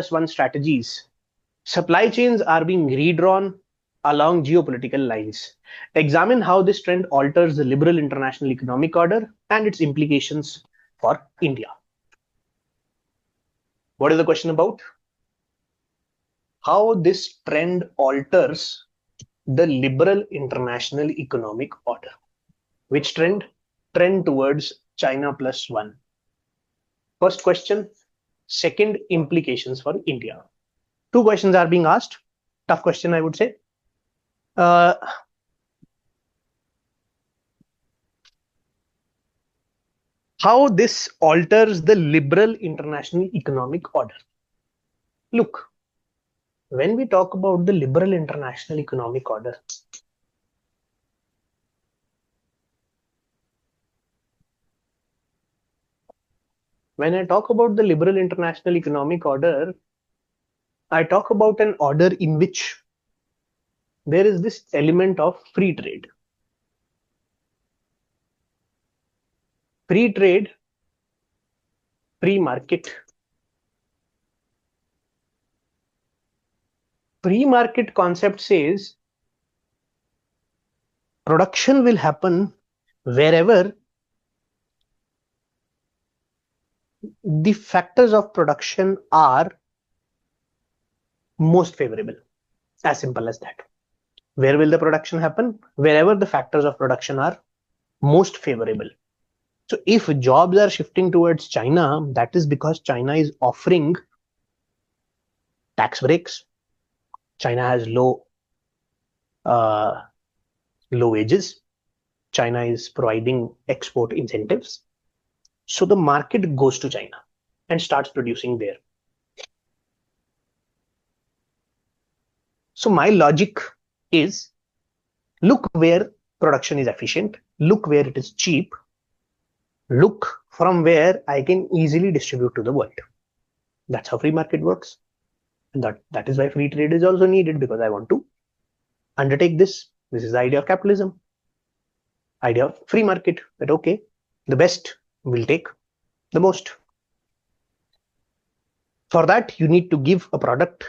China+1 strategies, supply chains are being redrawn along geopolitical lines. Examine how this trend alters the liberal international economic order and its implications for India. What is the question about? How this trend alters the liberal international economic order. Which trend? Trend towards China+1. First question. Second, implications for India. Two questions are being asked. Tough question, I would say. How this alters the liberal international economic order. Look, when we talk about the liberal international economic order, when I talk about the liberal international economic order, I talk about an order in which there is this element of free trade. Free trade, free market. Free market concept says production will happen wherever the factors of production are most favorable. As simple as that. Where will the production happen? Wherever the factors of production are most favorable. So if jobs are shifting towards China, that is because China is offering tax breaks. China has low wages. China is providing export incentives. So the market goes to China and starts producing there. So my logic is, look where production is efficient, look where it is cheap, look from where I can easily distribute to the world. That's how free market works. And that is why free trade is also needed, because I want to undertake this. This is the idea of capitalism. Idea of free market, that okay, the best will take the most. For that, you need to give a product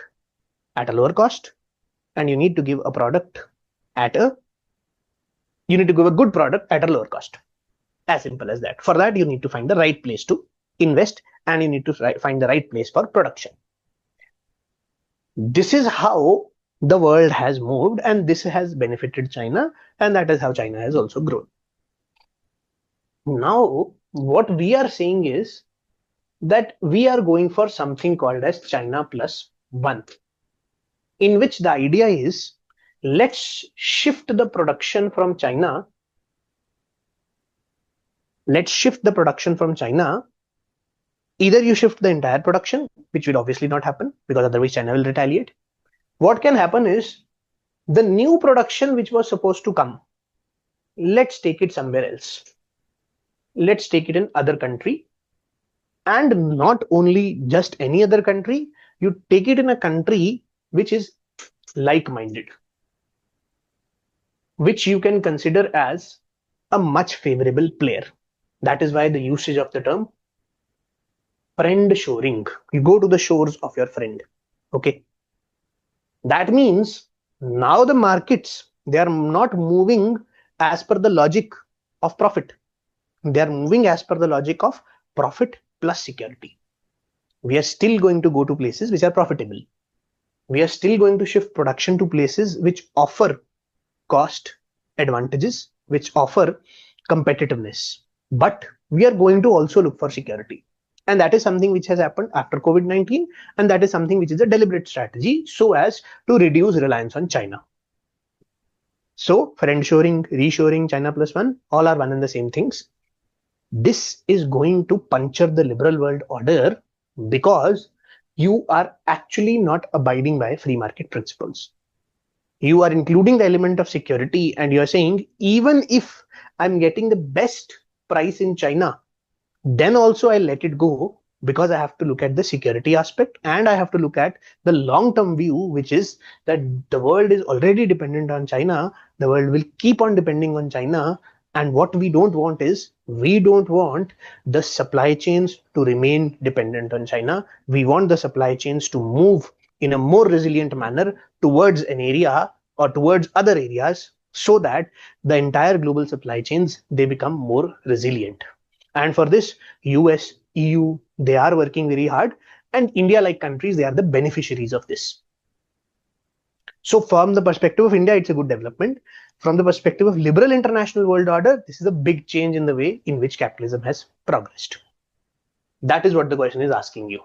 at a lower cost, and you need to give a product at a good product at a lower cost. As simple as that. For that, you need to find the right place to invest, and you need to find the right place for production. This is how the world has moved, and this has benefited China, and that is how China has also grown. Now, what we are saying is that we are going for something called as China+1, in which the idea is, let's shift the production from China. Let's shift the production from China. Either you shift the entire production, which will obviously not happen, because otherwise China will retaliate. What can happen is, the new production which was supposed to come, let's take it somewhere else. Let's take it in other country. And not only just any other country, you take it in a country which is like-minded, which you can consider as a much favorable player. That is why the usage of the term friend shoring. You go to the shores of your friend. Okay. That means now the markets, they are not moving as per the logic of profit. They are moving as per the logic of profit plus security. We are still going to go to places which are profitable. We are still going to shift production to places which offer cost advantages, which offer competitiveness. But we are going to also look for security. And that is something which has happened after COVID-19. And that is something which is a deliberate strategy so as to reduce reliance on China. So friend shoring, reshoring, China+1, all are one and the same things. This is going to puncture the liberal world order, because you are actually not abiding by free market principles. You are including the element of security, and you are saying, even if I'm getting the best price in China, then also I let it go, because I have to look at the security aspect, and I have to look at the long-term view, which is that the world is already dependent on China. The world will keep on depending on China. And what we don't want is, we don't want the supply chains to remain dependent on China. We want the supply chains to move in a more resilient manner towards an area or towards other areas, so that the entire global supply chains, they become more resilient. And for this, US, EU, they are working very hard, and India like countries, they are the beneficiaries of this. So from the perspective of India, it's a good development. From the perspective of liberal international world order, this is a big change in the way in which capitalism has progressed. That is what the question is asking you.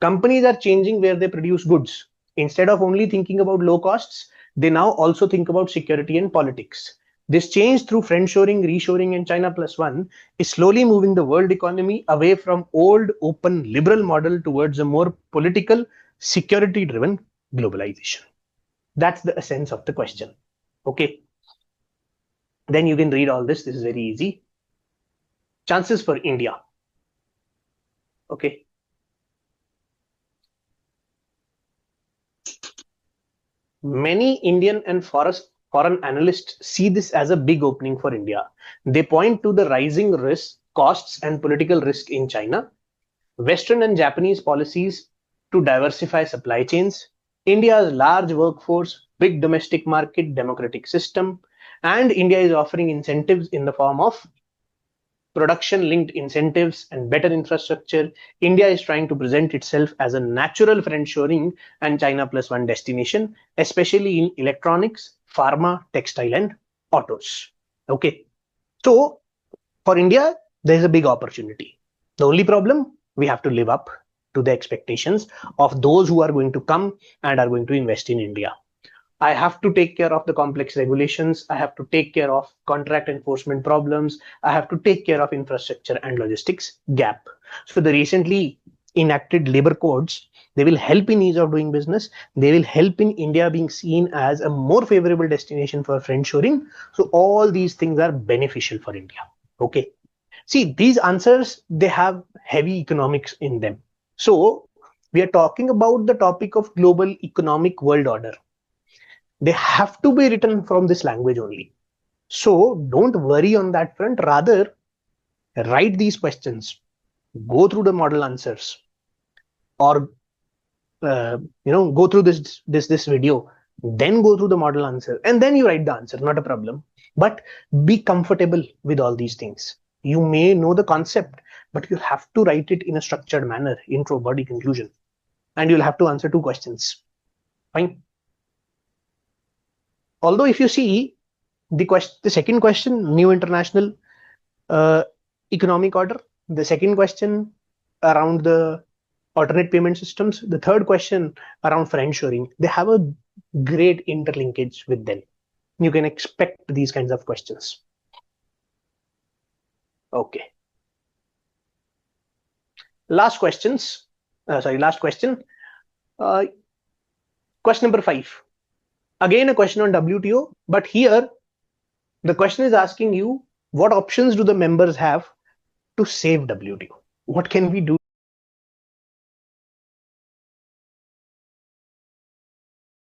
Companies are changing where they produce goods. Instead of only thinking about low costs, they now also think about security and politics. This change through friendshoring, reshoring, and China+1 is slowly moving the world economy away from old, open, liberal model towards a more political, security-driven globalization. That's the essence of the question. Okay. Then you can read all this. This is very easy. Chances for India. Okay. Many Indian and foreign analysts see this as a big opening for India. They point to the rising risk, costs, and political risk in China, Western and Japanese policies to diversify supply chains, India's large workforce, big domestic market, democratic system, and India is offering incentives in the form of production linked incentives and better infrastructure. India is trying to present itself as a natural friendshoring and China+1 destination, especially in electronics, pharma, textile, and autos. Okay. So for India, there is a big opportunity. The only problem, we have to live up to the expectations of those who are going to come and are going to invest in India. I have to take care of the complex regulations. I have to take care of contract enforcement problems. I have to take care of infrastructure and logistics gap. So the recently enacted labor codes, they will help in ease of doing business. They will help in India being seen as a more favorable destination for friendshoring. So all these things are beneficial for India. Okay. See, these answers, they have heavy economics in them. So we are talking about the topic of global economic world order. They have to be written from this language only. So don't worry on that front. Rather, write these questions, go through the model answers, or go through this video, then go through the model answer, and then you write the answer. Not a problem. But be comfortable with all these things. You may know the concept, but you have to write it in a structured manner: intro, body, conclusion, and you'll have to answer 2 questions. Fine. Although if you see the second question, new international economic order, the second question around the alternate payment systems, the third question around friendshoring, they have a great interlinkage with them. You can expect these kinds of questions. Okay. Last question. Question number 5. Again, a question on WTO, but here the question is asking you, what options do the members have to save WTO? What can we do